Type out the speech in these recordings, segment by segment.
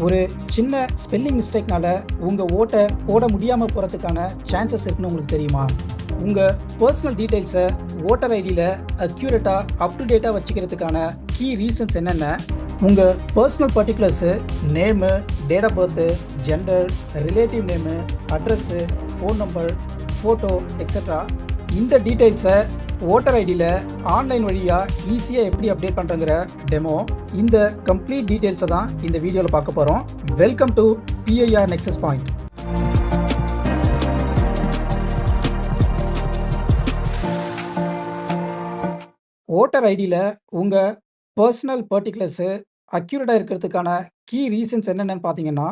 ஒரு சின்ன ஸ்பெல்லிங் மிஸ்டேக்னால உங்க ஓட்ட போட முடியாம போறதுக்கான சான்சஸ் இருக்குன்னு உங்களுக்கு தெரியுமா? உங்க பெர்சனல் டீடைல்ஸ வோட்டர் ஐடில அக்யூரேட்டா, அப் டு டேட்டா வச்சுக்கிறதுக்கான கீ ரீசன்ஸ் என்னென்ன? உங்க personal particulars, name, date of birth, gender, relative name, address, phone number, photo etcetera இந்த டீடைல்ஸை வோட்டர் ஐடியில் ஆன்லைன் வழியாக ஈஸியாக எப்படி அப்டேட் பண்ணுறங்கிற டெமோ. இந்த கம்ப்ளீட் டீட்டெயில்ஸை தான் இந்த வீடியோவில் பார்க்க போகிறோம். Welcome to PIR nexus point. Voter ஐடியில் உங்கள் பர்சனல் பர்ட்டிகுலர்ஸு அக்யூரேட்டாக இருக்கிறதுக்கான கீ ரீசன்ஸ் என்னென்னு பார்த்தீங்கன்னா,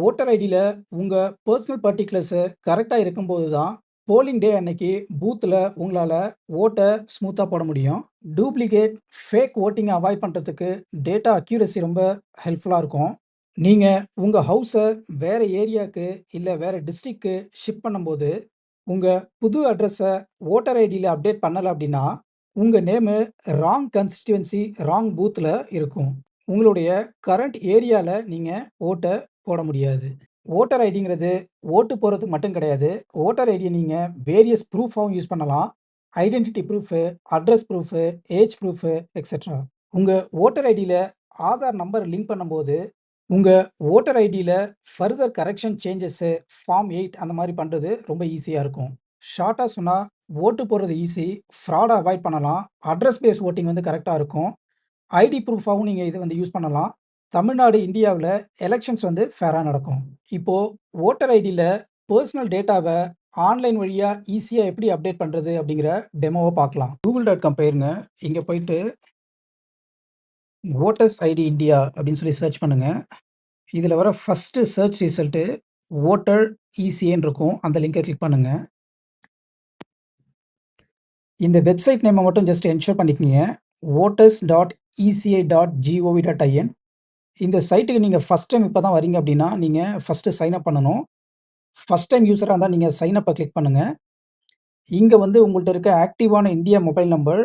ஓட்டர் ஐடியில் உங்கள் பர்சனல் பர்ட்டிகுலர்ஸு கரெக்டாக இருக்கும்போது தான் போலிங் டே அன்னைக்கு பூத்தில் உங்களால் ஓட்டை ஸ்மூத்தாக போட முடியும். டூப்ளிகேட், ஃபேக் ஓட்டிங்கை அவாய்ட் பண்ணுறதுக்கு டேட்டா அக்யூரசி ரொம்ப ஹெல்ப்ஃபுல்லாக இருக்கும். நீங்கள் உங்கள் ஹவுஸை வேறு ஏரியாவுக்கு இல்லை வேறு டிஸ்ட்ரிக்க்கு ஷிஃப்ட் பண்ணும்போது உங்கள் புது அட்ரஸை ஓட்டர் ஐடியில் அப்டேட் பண்ணலை அப்படின்னா உங்கள் நேமு ராங் கன்ஸ்டிட்யூன்சி, ராங் பூத்தில் இருக்கும். உங்களுடைய கரண்ட் ஏரியாவில் நீங்கள் ஓட்டை போட முடியாது. ஓட்டர் ஐடிங்கிறது ஓட்டு போடுறதுக்கு மட்டும் கிடையாது. ஓட்டர் ஐடியை நீங்கள் வேரியஸ் ப்ரூஃபாகவும் யூஸ் பண்ணலாம். Identity proof, address proof, age proof etcetera. உங்கள் ஓட்டர் ஐடியில் ஆதார் நம்பர் லிங்க் பண்ணும்போது உங்கள் ஓட்டர் ஐடியில் ஃபர்தர் கரெக்ஷன் சேஞ்சஸ்ஸு, ஃபார்ம் 8 அந்த மாதிரி பண்ணுறது ரொம்ப ஈஸியாக இருக்கும். ஷார்ட்டாக சொன்னால் ஓட்டு போடுறது ஈஸி, ஃப்ராடை அவாய்ட் பண்ணலாம். அட்ரஸ் பேஸ் ஓட்டிங் வந்து கரெக்டாக இருக்கும். ஐடி ப்ரூஃபாகவும் நீங்கள் இதை வந்து யூஸ் பண்ணலாம். தமிழ்நாடு, இந்தியாவில் எலெக்ஷன்ஸ் வந்து ஃபேராக நடக்கும். இப்போது ஓட்டர் ஐடியில் பர்சனல் டேட்டாவை ஆன்லைன் வழியாக ஈஸியாக எப்படி அப்டேட் பண்ணுறது அப்படிங்கிற டெமோவை பார்க்கலாம். google.com போயிருங்க. இங்கே போயிட்டு ஓட்டர்ஸ் ஐடி இந்தியா அப்படின்னு சொல்லி சர்ச் பண்ணுங்கள். இதில் வர ஃபஸ்ட்டு சர்ச் ரிசல்ட்டு ஓட்டர் இசிஏன்னு இருக்கும். அந்த லிங்கை கிளிக் பண்ணுங்கள். இந்த வெப்சைட் நேமை மட்டும் ஜஸ்ட் என்ஷூர் பண்ணிக்கிங்க. voters.eca.gov.in. இந்த சைட்டுக்கு நீங்கள் ஃபஸ்ட் டைம் இப்போ தான் வரீங்க அப்படின்னா நீங்கள் ஃபஸ்ட்டு சைன் அப் பண்ணணும். ஃபஸ்ட் டைம் யூஸராக இருந்தால் நீங்கள் சைன் அப்பை கிளிக் பண்ணுங்கள். இங்கே வந்து உங்கள்கிட்ட இருக்க ஆக்டிவான India mobile number,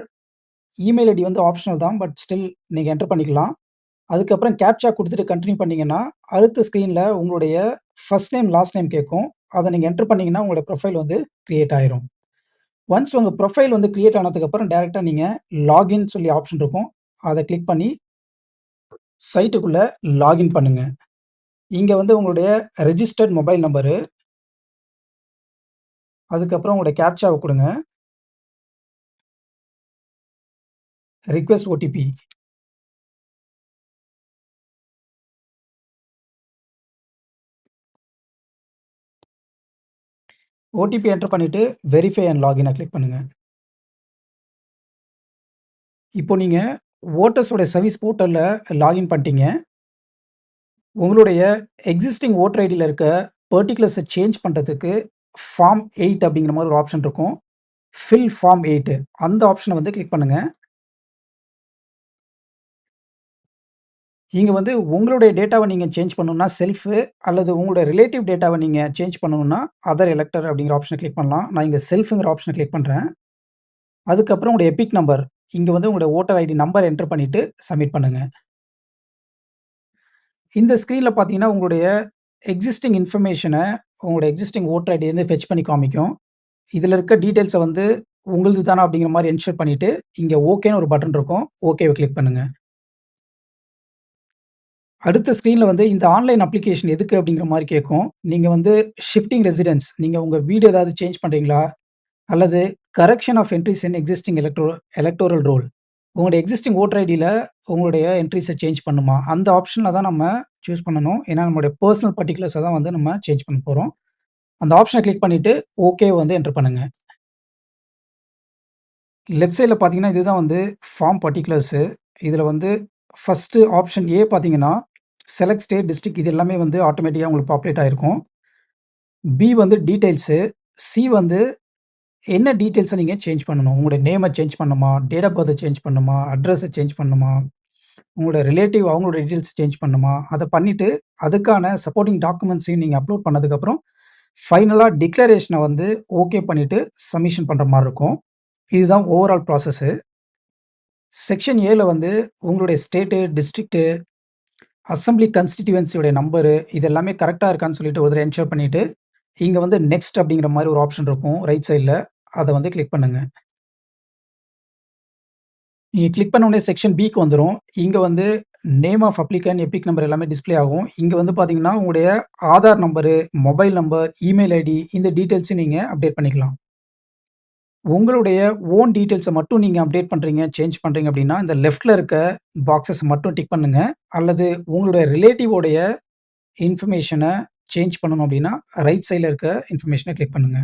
email ID வந்து ஆப்ஷனல் தான், பட் ஸ்டில் நீங்கள் என்டர் பண்ணிக்கலாம். அதுக்கப்புறம் கேப்சா கொடுத்துட்டு கண்டினியூ பண்ணிங்கன்னா அடுத்த ஸ்க்ரீனில் உங்களுடைய ஃபஸ்ட் நேம், லாஸ்ட் நேம் கேட்கும். அதை நீங்கள் என்டர் பண்ணிங்கன்னா உங்களோட ப்ரொஃபைல் வந்து க்ரியேட் ஆயிரும். ஒன்ஸ் உங்கள் ப்ரொஃபைல் வந்து க்ரியேட் ஆனதுக்கப்புறம் டேரெக்டாக நீங்கள் லாகின் சொல்லி ஆப்ஷன் இருக்கும். அதை கிளிக் பண்ணி சைட்டுக்குள்ளே லாகின் பண்ணுங்கள். இங்கே வந்து உங்களுடைய ரெஜிஸ்டர்ட் மொபைல் நம்பரு, அதுக்கப்புறம் உங்களுடைய கேப்சாவை கொடுங்க. Request OTP. ஓடிபி என்டர் பண்ணிவிட்டு வெரிஃபை அண்ட் லாகினை கிளிக் பண்ணுங்கள். இப்போ நீங்கள் ஓட்டர்ஸோட சர்வீஸ் போர்ட்டலில் லாகின் பண்ணிட்டீங்க. உங்களுடைய எக்ஸிஸ்டிங் ஓட்டர் ஐடியில் இருக்க பர்ட்டிகுலர்ஸை சேஞ்ச் பண்ணுறதுக்கு ஃபார்ம் 8 அப்படிங்கிற மாதிரி ஒரு ஆப்ஷன் இருக்கும். ஃபில் ஃபார்ம் 8 அந்த ஆப்ஷனை வந்து கிளிக் பண்ணுங்கள். இங்கே வந்து உங்களுடைய டேட்டாவை நீங்கள் சேஞ்ச் பண்ணணும்னா செல்ஃபு, அல்லது உங்களுடைய ரிலேட்டிவ் டேட்டாவை நீங்கள் சேஞ்ச் பண்ணணும்னா அதர் எலெக்டர் அப்படிங்கிற ஆப்ஷனை கிளிக் பண்ணலாம். நான் இங்கே செல்ஃபுங்கிற ஆப்ஷனை கிளிக் பண்ணுறேன். அதுக்கப்புறம் உங்களுடைய எபிக் நம்பர், இங்கே வந்து உங்களுடைய ஓட்டர் ஐடி நம்பர் என்டர் பண்ணிவிட்டு சப்மிட் பண்ணுங்கள். இந்த ஸ்க்ரீனில் பார்த்தீங்கன்னா உங்களுடைய எக்ஸிஸ்டிங் இன்ஃபர்மேஷனை உங்களோட எக்ஸிஸ்டிங் ஓட்டர் ஐடி வந்து ஃபெச் பண்ணி காமிக்கும். இதில் இருக்க டீட்டெயில்ஸை வந்து உங்களுது தானா அப்படிங்கிற மாதிரி என்ஷூர் பண்ணிவிட்டு இங்கே ஓகேன்னு ஒரு பட்டன் இருக்கும். ஓகேவை கிளிக் பண்ணுங்கள். அடுத்த ஸ்க்ரீனில் வந்து இந்த ஆன்லைன் அப்ளிகேஷன் எதுக்கு அப்படிங்கிற மாதிரி கேட்கும். நீங்கள் வந்து ஷிஃப்டிங் ரெசிடென்ஸ், நீங்கள் உங்கள் வீடு ஏதாவது சேஞ்ச் பண்ணுறீங்களா, அல்லது correction of entries in existing electoral roll, உங்களுடைய எக்ஸிஸ்டிங் ஓட்டர் ஐடியில் உங்களுடைய என்ட்ரிஸை சேஞ்ச் பண்ணுமா, அந்த ஆப்ஷனில் தான் நம்ம சூஸ் பண்ணணும். ஏன்னா நம்மளுடைய பர்சனல் பர்ட்டிகுலர்ஸை தான் வந்து நம்ம சேஞ்ச் பண்ண போகிறோம். அந்த ஆப்ஷனை கிளிக் பண்ணிவிட்டு ஓகே வந்து என்டர் பண்ணுங்கள். லெஃப்ட் சைடில் பார்த்தீங்கன்னா இதுதான் வந்து ஃபார்ம் பர்ட்டிகுலர்ஸு. இதில் வந்து ஃபஸ்ட்டு ஆப்ஷன் ஏ பார்த்தீங்கன்னா செலக்ட் ஸ்டேட், டிஸ்ட்ரிக்ட் இது எல்லாமே வந்து ஆட்டோமேட்டிக்காக உங்களுக்கு பாப்புலேட் ஆகிருக்கும். பி வந்து டீட்டெயில்ஸு. சி வந்து என்ன டீட்டெயில்ஸை நீங்கள் சேஞ்ச் பண்ணணும். உங்களுடைய நேமை சேஞ்ச் பண்ணணுமா, டேட் ஆஃப் பர்த்தை சேஞ்ச் பண்ணணுமா, அட்ரஸை சேஞ்ச் பண்ணணுமா, உங்களோட ரிலேட்டிவ் அவங்களோட டீட்டெயில்ஸ் சேஞ்ச் பண்ணணுமா, அதை பண்ணிவிட்டு அதுக்கான சப்போர்ட்டிங் டாக்குமெண்ட்ஸையும் நீங்கள் அப்லோட் பண்ணதுக்கப்புறம் ஃபைனலாக டிக்ளரேஷனை வந்து ஓகே பண்ணிவிட்டு சப்மிஷன் பண்ணுற மாதிரி இருக்கும். இதுதான் ஓவரால் ப்ராசஸ்ஸு. செக்ஷன் ஏல வந்து உங்களுடைய ஸ்டேட்டு, டிஸ்ட்ரிக்ட்டு, அசெம்பிளி கான்ஸ்டிட்யூயன்சியோட நம்பரு இது எல்லாமே கரெக்ட்டா இருக்கான்னு சொல்லிட்டு ஒரு தடவ என்ஷூர் பண்ணிட்டு, இங்க வந்து நெக்ஸ்ட் அப்படிங்கிற மாரி ஒரு ஆப்ஷன் இருக்கும் ரைட் சைட்ல. அத வந்து கிளிக் பண்ணுங்க. நீங்க கிளிக் பண்ண உடனே செக்ஷன் பிக்கு வந்துரும். இங்க வந்து name of applicant, EPIC number எல்லாமே டிஸ்ப்ளே ஆகும். இங்க வந்து பார்த்தீங்கன்னா, உங்களுடைய Aadhaar number, mobile number, email ID இந்த டீட்டெயில்ஸ நீங்க அப்டேட் பண்ணிக்கலாம். உங்களுடைய ஓன் டீட்டெயில்ஸ மட்டும் நீங்க அப்டேட் பண்றீங்க, சேஞ்ச் பண்றீங்க அப்டின்னா, இந்த லெஃப்ட்ல இருக்க பாக்ஸஸ் மட்டும் டிக் பண்ணுங்க. அல்லது உங்களுடைய ரிலேட்டிவ் உடைய இன்ஃபர்மேஷன சேஞ்ச் பண்ணணும் அப்டின்னா, ரைட் சைட்ல இருக்க இன்ஃபர்மேஷன கிளிக் பண்ணுங்க.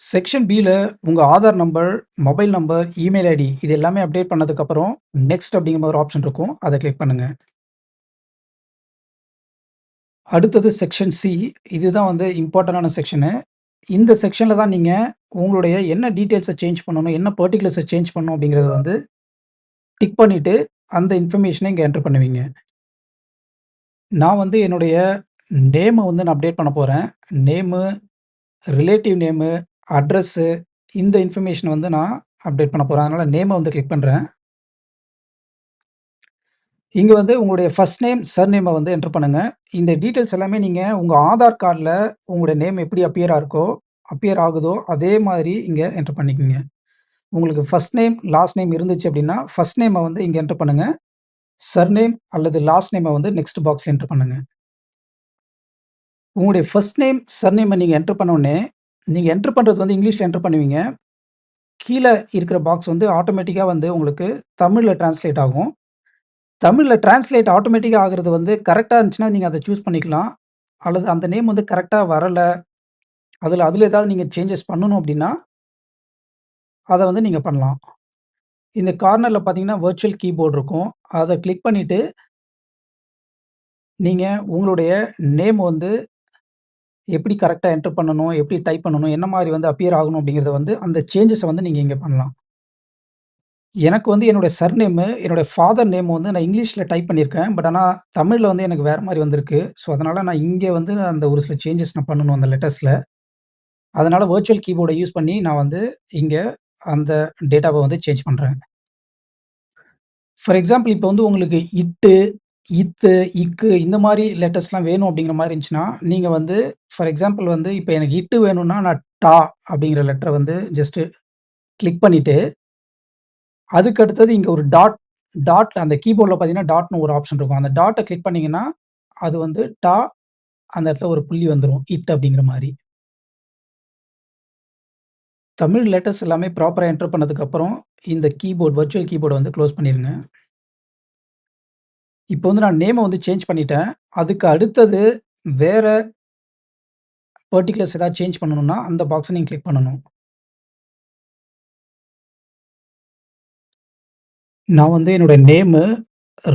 செக்ஷன் பில உங்க Aadhaar number, mobile number, email ID இது எல்லாமே அப்டேட் பண்ணதுக்கப்புறம், நெக்ஸ்ட் அப்படிங்கிற ஒரு ஆப்ஷன் இருக்கும். அத கிளிக் பண்ணுங்க. அடுத்தது செக்ஷன் சி. இதுதான் வந்து இம்பார்ட்டன்டான செக்ஷனு. இந்த செக்ஷன்ல தான் நீங்க உங்களுடைய என்ன டீட்டெயில்ஸ சேஞ்ச் பண்ணணும், என்ன பர்ட்டிகுலர்ஸ சேஞ்ச் பண்ணணும் அப்படிங்கிறத வந்து டிக் பண்ணிட்டு, அந்த இன்ஃபர்மேஷன இங்க என்டர் பண்ணுவீங்க. நான் வந்து என்னுடைய நேம வந்து நான் அப்டேட் பண்ண போறேன். நேமு, ரிலேட்டிவ் நேமு, அட்ரஸு இந்த இன்ஃபர்மேஷன வந்து நான் அப்டேட் பண்ண போறேன். அதனால நேம வந்து கிளிக் பண்றேன். இங்க வந்து உங்களுடைய ஃபர்ஸ்ட் நேம், சர்நேம வந்து என்டர் பண்ணுங்க. இந்த டீட்டெயில்ஸ் எல்லாமே நீங்க உங்க ஆதார் கார்ட்ல உங்களுடைய நேம் எப்படி அப்பியர் ஆகுதோ, அதே மாதிரி இங்க என்டர் பண்ணிக்கங்க. உங்களுக்கு ஃபர்ஸ்ட் நேம், லாஸ்ட் நேம் இருந்துச்சு அப்படின்னா, ஃபர்ஸ்ட் நேம வந்து இங்க என்டர் பண்ணுங்க. சர்நேம் அல்லது லாஸ்ட் நேம வந்து நெக்ஸ்ட் பாக்ஸ்ல என்டர் பண்ணுங்க. உங்களுடைய ஃபர்ஸ்ட் நேம், சர்நேம நீங்க என்டர் பண்ண உடனே, நீங்க என்டர் பண்றது வந்து இங்கிலீஷ்ல என்டர் பண்ணுவீங்க. கீழ இருக்கிற பாக்ஸ் வந்து ஆட்டோமேட்டிக்கா வந்து உங்களுக்கு தமிழ்ல டிரான்ஸ்லேட் ஆகும். தமிழ்ல டிரான்ஸ்லேட் ஆட்டோமேட்டிக்கா ஆகுறது வந்து கரெக்ட்டா இருந்துச்சுன்னா, நீங்க அத சூஸ் பண்ணிக்கலாம். அல்லது அந்த நேம் வந்து கரெக்ட்டா வரல, அதுல ஏதாவது நீங்க சேஞ்சஸ் பண்ணணும் அப்டின்னா, அத வந்து நீங்க பண்ணலாம். இந்த கார்னர்ல பார்த்தீங்கன்னா, வர்ச்சுவல் கீபோர்ட் இருக்கும். அத கிளிக் பண்ணிட்டு, நீங்க உங்களுடைய நேம் வந்து எப்படி கரெக்ட்டா என்டர் பண்ணணும், எப்படி டைப் பண்ணணும், என்ன மாரி வந்து அப்பியர் ஆகணும் அப்டிங்கிறத வந்து அந்த சேஞ்சஸ வந்து நீங்க இங்க பண்ணலாம். எனக்கு வந்து என்னோட சர்நேமு, என்னோட ஃபாதர் நேம் வந்து நான் இங்கிலீஷ்ல டைப் பண்ணியிருக்கேன். பட் ஆனா தமிழ்ல வந்து எனக்கு வேற மாரி வந்திருக்கு. ஸோ, அதனால நான் இங்க வந்து அந்த ஒரு சில சேஞ்சஸ் நான் பண்ணணும் அந்த லெட்டர்ஸ்ல. அதனால வர்ச்சுவல் கீபோர்ட யூஸ் பண்ணி நான் வந்து இங்க அந்த டேட்டாவ வந்து சேஞ்ச் பண்றேன். ஃபார் எக்ஸாம்பிள் இப்ப வந்து உங்களுக்கு இட்டு, இத்து, இக்கு இந்த மாரி லெட்டர்ஸ்லாம் வேணும் அப்படிங்கிற மாரி இருந்துச்சுன்னா, நீங்க வந்து ஃபார் எக்ஸாம்பிள் வந்து இப்ப எனக்கு இட்டு வேணும்னா, நான் டா அப்படிங்கிற லெட்டர வந்து ஜஸ்ட் கிளிக் பண்ணிட்டு, அதுக்கு அடுத்தது இங்க ஒரு டாட்ல அந்த கீபோர்ட்ல பார்த்தீங்கன்னா, டாட்ன்னு ஒரு ஆப்ஷன் இருக்கும். அந்த டாட்ட கிளிக் பண்ணீங்கன்னா, அது வந்து டா அந்த இடத்துல ஒரு புள்ளி வந்துரும். இட் அப்படிங்கிற மாரி. தமிழ் லெட்டர்ஸ் எல்லாமே ப்ராப்பரா என்டர் பண்ணதுக்கப்புறம், இந்த வர்ச்சுவல் கீபோர்ட வந்து குளோஸ் பண்ணிருங்க. இப்போ வந்து நான் நேம வந்து சேஞ்ச் பண்ணிட்டேன். அதுக்கு அடுத்தது வேற பர்ட்டிகுலர்ஸ் ஏதாவது சேஞ்ச் பண்ணணும்னா, அந்த பாக்ஸ நீங்க கிளிக் பண்ணணும். நான் வந்து என்னோட நேமு,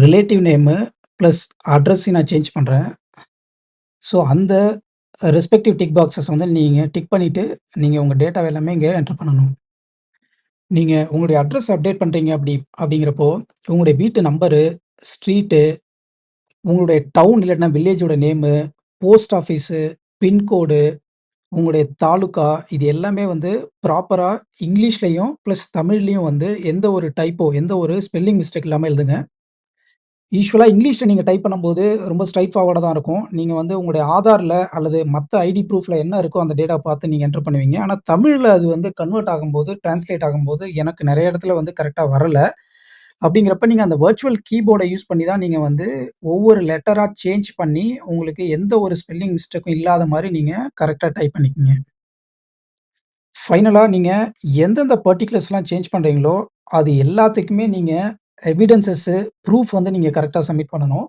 ரிலேட்டிவ் நேமு, பிளஸ் அட்ரஸையும் நான் சேஞ்ச் பண்றேன். ஸோ, அந்த ரெஸ்பெக்டிவ் டிக் பாக்ஸஸ் வந்து நீங்க டிக் பண்ணிட்டு, நீங்க உங்க டேட்டாவ எல்லாமே இங்க என்டர் பண்ணணும். நீங்க உங்களுடைய அட்ரஸ் அப்டேட் பண்றீங்க அப்படிங்கிறப்போ, உங்களுடைய வீட்டு நம்பரு, ஸ்ட்ரீட்டு, உங்களுடைய டவுன் இல்லாட்டினா வில்லேஜோட நேமு, போஸ்ட் ஆஃபீஸு, பின்கோடு, உங்களுடைய தாலுகா இது எல்லாமே வந்து ப்ராப்பரா இங்கிலீஷ்லயும், பிளஸ் தமிழ்லயும் வந்து எந்த ஒரு ஸ்பெல்லிங் மிஸ்டேக் இல்லாம எழுதுங்க. யூசுவலா இங்கிலீஷ்ல நீங்க டைப் பண்ணும்போது ரொம்ப ஸ்ட்ரெய்ட் ஃபார்வர்டா தான் இருக்கும். நீங்க வந்து உங்களுடைய ஆதார்ல அல்லது மத்த ஐடி ப்ரூஃப்ல என்ன இருக்கோ அந்த டேட்டா பார்த்து நீங்க என்டர் பண்ணுவீங்க. ஆனா தமிழ்ல அது வந்து கன்வெர்ட் ஆகும்போது, டிரான்ஸ்லேட் ஆகும்போது எனக்கு நெறைய இடத்துல வந்து கரெக்ட்டா வரல. அப்படிங்கிறப்ப நீங்க அந்த வர்ச்சுவல் கீபோர்ட யூஸ் பண்ணி தான் நீங்க வந்து ஒவ்வொரு லெட்டரா சேஞ்ச் பண்ணி, உங்களுக்கு எந்த ஒரு ஸ்பெல்லிங் மிஸ்டேக்கும் இல்லாத மாரி நீங்க கரெக்ட்டா டைப் பண்ணிக்கங்க. ஃபைனலா நீங்க எந்தெந்த பர்ட்டிகுலர்ஸ்லாம் சேஞ்ச் பண்றீங்களோ, அது எல்லாத்துக்குமே நீங்க எவிடன்ஸஸு, ப்ரூஃப் வந்து நீங்க கரெக்ட்டா சப்மிட் பண்ணணும்.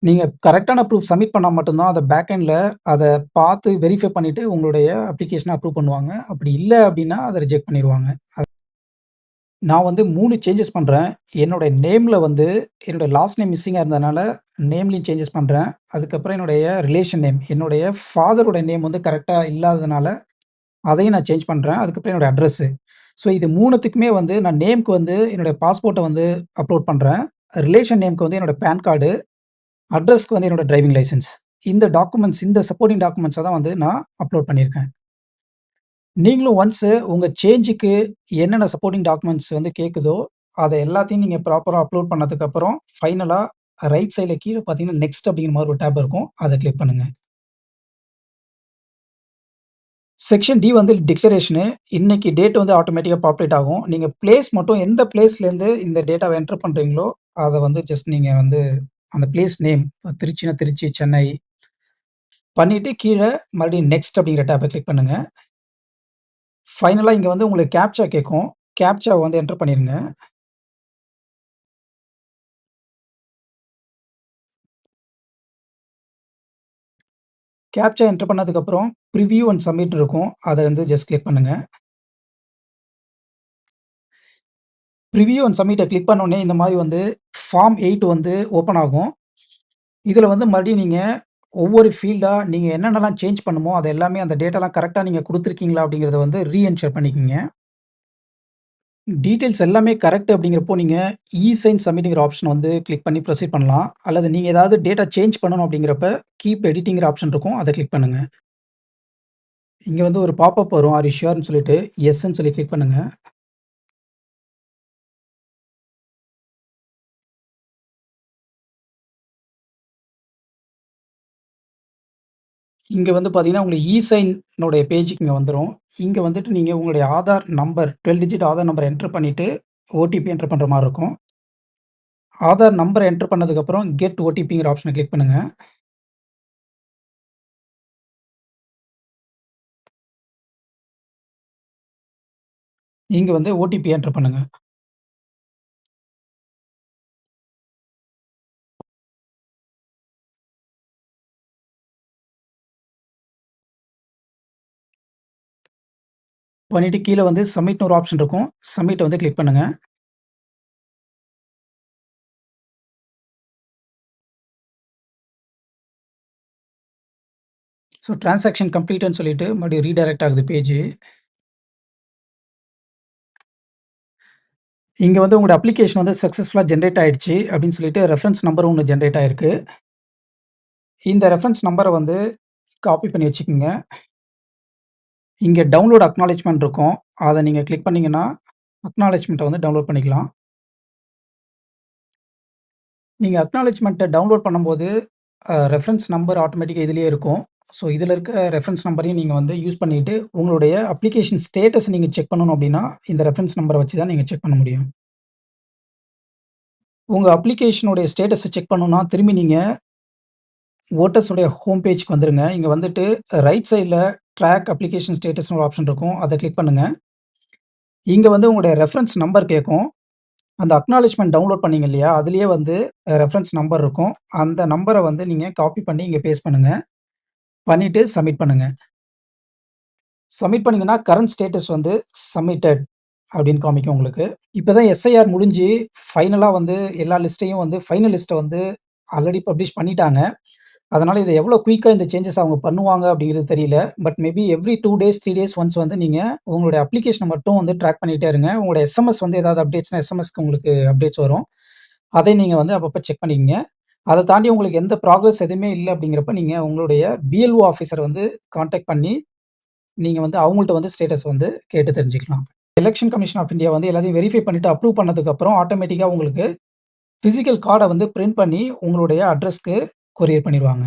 நீங்க கரெக்ட்டான ப்ரூஃப் சப்மிட் பண்ணா மட்டும் தான் அத பேக் எண்ட்ல அத பார்த்து வெரிஃபை பண்ணிட்டு உங்களுடைய அப்ளிகேஷன அப்ரூவ் பண்ணுவாங்க. அப்படி இல்ல அப்படின்னா அத ரிஜெக்ட் பண்ணிருவாங்க. நான் வந்து 3 சேஞ்சஸ் பண்றேன். என்னோட நேம்ல வந்து என்னோட லாஸ்ட் நேம் மிஸ்ஸிங்கா இருந்ததுனால, நேம்லயும் சேஞ்சஸ் பண்றேன். அதுக்கப்புறம் என்னுடைய ரிலேஷன் நேம், என்னுடைய ஃபாதரோட நேம் வந்து கரெக்ட்டா இல்லாததுனால, அதையும் நான் சேஞ்ச் பண்றேன். அதுக்கப்புறம் என்னோட அட்ரஸு. ஸோ இது 3த்துக்குமே வந்து நான் நேம்க்கு வந்து என்னுடைய பாஸ்போர்ட்ட வந்து அப்லோட் பண்றேன். ரிலேஷன் நேம்க்கு வந்து என்னோட பான் கார்டு, அட்ரஸ்க்கு வந்து என்னோட டிரைவிங் லைசென்ஸ். இந்த சப்போர்ட்டிங் டாக்குமெண்ட்ஸ தான் வந்து நான் அப்லோட் பண்ணியிருக்கேன். நீங்களும் ஒன்ஸு உங்க சேஞ்சுக்கு என்னென்ன சப்போர்ட்டிங் டாக்குமெண்ட்ஸ் வந்து கேட்குதோ, அத எல்லாத்தையும் நீங்க ப்ராப்பரா அப்லோட் பண்ணதுக்கப்புறம், ஃபைனலா ரைட் சைட்ல கீழ பார்த்தீங்கன்னா, நெக்ஸ்ட் அப்படிங்கிற மாரி ஒரு டேப் இருக்கும். அத கிளிக் பண்ணுங்க. செக்ஷன் டி வந்து டிக்ளரேஷனு. இன்னைக்கு டேட் வந்து ஆட்டோமேட்டிக்கா பாப்புலேட் ஆகும். நீங்க பிளேஸ் மட்டும் எந்த பிளேஸ்லேருந்து இந்த டேட்டாவ என்டர் பண்றீங்களோ, அத வந்து ஜஸ்ட் நீங்க வந்து அந்த பிளேஸ் நேம் திருச்சினா திருச்சி, சென்னை பண்ணிட்டு கீழ மறுபடியும் நெக்ஸ்ட் அப்படிங்கிற டேப்ப கிளிக் பண்ணுங்க. ஃபைனலா இங்க வந்து உங்களுக்கு கேப்ச்சா கேட்கும். கேப்ச்சாவ வந்து என்டர் பண்ணிருங்க. கேப்ச்சா என்டர் பண்ணதுக்கப்புறம் பிரிவ்யூ அண்ட் சப்மிட் இருக்கும். அத வந்து ஜஸ்ட் கிளிக் பண்ணுங்க. பிரிவ்யூ அண்ட் சப்மிட்ட கிளிக் பண்ணோனே இந்த மாரி வந்து ஃபார்ம் 8 வந்து ஓப்பன் ஆகும். இதுல வந்து மறுபடியும் நீங்க ஒவ்வொரு ஃபீல்டா நீங்க என்னென்னலாம் சேஞ்ச் பண்ணுமோ, அது எல்லாமே அந்த டேட்டாலாம் கரெக்ட்டா நீங்க குடுத்துருக்கீங்களா அப்படிங்கிறத வந்து என்ஷூர் பண்ணிக்கங்க. டீட்டெயில்ஸ் எல்லாமே கரெக்ட் அப்படிங்கிறப்போ, நீங்க இ-சைன் சப்மிட்ங்கிற ஆப்ஷன் வந்து கிளிக் பண்ணி ப்ரொசீட் பண்ணலாம். அல்லது நீங்க ஏதாவது டேட்டா சேஞ்ச் பண்ணணும் அப்படிங்கிறப்ப, கீப் எடிட்டிங்கிற ஆப்ஷன் இருக்கும். அத கிளிக் பண்ணுங்க. இங்க வந்து ஒரு பாப்பப் வரும். ஆர் யூ ஷூர்ன்னு சொல்லிட்டு, எஸ்ன்னு சொல்லி கிளிக் பண்ணுங்க. இங்க வந்து பார்த்தீங்கன்னா, உங்களுக்கு இ-சைன் பேஜுக்கு இங்க வந்துரும். இங்க வந்துட்டு நீங்க உங்களுடைய Aadhaar number 12 digit Aadhaar number enter பண்ணிட்டு, ஓடிபி என்டர் பண்ற மாரி இருக்கும். ஆதார் நம்பர என்டர் பண்ணதுக்கப்புறம், கெட் ஓடிபிங்கிற ஆப்ஷன கிளிக் பண்ணுங்க. இங்க வந்து ஓடிபி என்டர் பண்ணுங்க. பண்ணிட்டு கீழ வந்து சப்மிட்ன்னு ஒரு ஆப்ஷன் இருக்கும். சப்மிட்ட வந்து கிளிக் பண்ணுங்க. ஸோ டிரான்சாக்ஷன் கம்ப்ளீட்ன்னு சொல்லிட்டு மறுபடியும் ரீடைரக்ட் ஆகுது பேஜு. இங்க வந்து உங்களோட அப்ளிகேஷன் வந்து சக்சஸ்ஃபுல்லா ஜெனரேட் ஆயிடுச்சு அப்படின்னு சொல்லிட்டு ரெஃபரன்ஸ் நம்பரும் ஒண்ணு ஜெனரேட் ஆயிருக்கு. இந்த ரெஃபரன்ஸ் நம்பர வந்து காப்பி பண்ணி வச்சுக்கங்க. இங்க டவுன்லோட் அக்னாலெட்ஜ்மென்ட் இருக்கும். அத நீங்க கிளிக் பண்ணீங்கன்னா, அக்னாலெட்ஜ்மென்ட்ட வந்து டவுன்லோட் பண்ணிக்கலாம். நீங்க அக்னாலெட்ஜ்மென்ட்ட டவுன்லோட் பண்ணும்போது, ரெஃபரன்ஸ் நம்பர் ஆட்டோமேட்டிக்கா இதிலேயே இருக்கும். ஸோ இதில இருக்க ரெஃபரன்ஸ் நம்பரையும் நீங்க வந்து யூஸ் பண்ணிட்டு, உங்களுடைய அப்ளிகேஷன் ஸ்டேட்டஸ் நீங்க செக் பண்ணணும் அப்படின்னா, இந்த ரெஃபரன்ஸ் நம்பர வச்சு தான் நீங்க செக் பண்ண முடியும். உங்க அப்ளிகேஷனுடைய ஸ்டேட்டஸ செக் பண்ணணும்னா, திரும்பி நீங்க ஓட்டர்ஸ் உடைய ஹோம் பேஜ்க்கு வந்துருங்க. இங்க வந்துட்டு ரைட் சைட்ல ட்ராக் அப்ளிகேஷன் ஸ்டேட்டஸ்ன்னு ஒரு ஆப்ஷன் இருக்கும். அத கிளிக் பண்ணுங்க. இங்க வந்து உங்களுடைய ரெஃபரன்ஸ் நம்பர் கேட்கும். அந்த அக்னாலெட்ஜ்மென்ட் டவுன்லோட் பண்ணீங்க இல்லையா? அதிலேயே வந்து ரெஃபரன்ஸ் நம்பர் இருக்கும். அந்த நம்பர வந்து நீங்க காப்பி பண்ணி இங்க பேஸ்ட் பண்ணுங்க. பண்ணிட்டு சப்மிட் பண்ணுங்க. சப்மிட் பண்ணீங்கன்னா, கரண்ட் ஸ்டேட்டஸ் வந்து சப்மிட்டட் அப்படின்னு காமிக்கும் உங்களுக்கு. இப்ப தான் எஸ்ஐஆர் முடிஞ்சு ஃபைனலா வந்து எல்லா லிஸ்ட்டையும் வந்து ஃபைனல் லிஸ்ட்ட வந்து ஆல்ரெடி பப்ளிஷ் பண்ணிட்டாங்க. அதனால இத எவ்வளோ குயிக்கா இந்த சேஞ்சஸ் அவங்க பண்ணுவாங்க அப்படிங்கிறது தெரியல. But maybe every 2 days, 3 days once வந்து நீங்க உங்களுடைய அப்ளிகேஷன மட்டும் வந்து ட்ராக் பண்ணிட்டே இருங்க. உங்களுடைய எஸ்எம்எஸ் வந்து ஏதாவது அப்டேட்ஸ்னா எஸ்எம்எஸ்க்கு உங்களுக்கு அப்டேட்ஸ் வரும். அதை நீங்க வந்து அப்பப்ப செக் பண்ணிக்கங்க. அத தாண்டி உங்களுக்கு எந்த ப்ராக்ரஸ் எதுவுமே இல்ல அப்படிங்கிறப்ப, நீங்க உங்களுடைய பிஎல்ஓ ஆஃபீசர வந்து கான்டாக்ட் பண்ணி, நீங்க வந்து அவங்கள்ட்ட வந்து ஸ்டேட்டஸ் வந்து கேட்டு தெரிஞ்சுக்கலாம். எலக்ஷன் கமிஷன் ஆஃப் இந்தியா வந்து எல்லாத்தையும் வெரிஃபை பண்ணிட்டு அப்ரூவ் பண்ணதுக்கப்புறம், ஆட்டோமேட்டிக்கா உங்களுக்கு பிசிக்கல் கார்ட வந்து பிரிண்ட் பண்ணி உங்களுடைய அட்ரஸ்க்கு கொரியர் பண்ணிருவாங்க.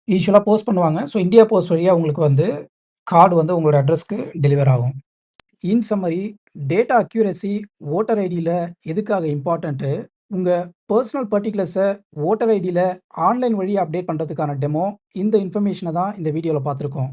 யூசுவலா போஸ்ட் பண்ணுவாங்க. ஸோ இந்தியா போஸ்ட் வழியா உங்களுக்கு வந்து கார்டு வந்து உங்களோட அட்ரஸ்க்கு டெலிவர் ஆகும். இன் சம்மரி டேட்டா அக்யூரசி வோட்டர் ஐடில எதுக்காக இம்பார்ட்டன்ட்டு, உங்க பெர்சனல் பர்ட்டிகுலர்ஸ வோட்டர் ஐடில ஆன்லைன் வழியா அப்டேட் பண்றதுக்கான டெமோ இந்த இன்ஃபர்மேஷன தான் இந்த வீடியோல பார்த்துருக்கோம்.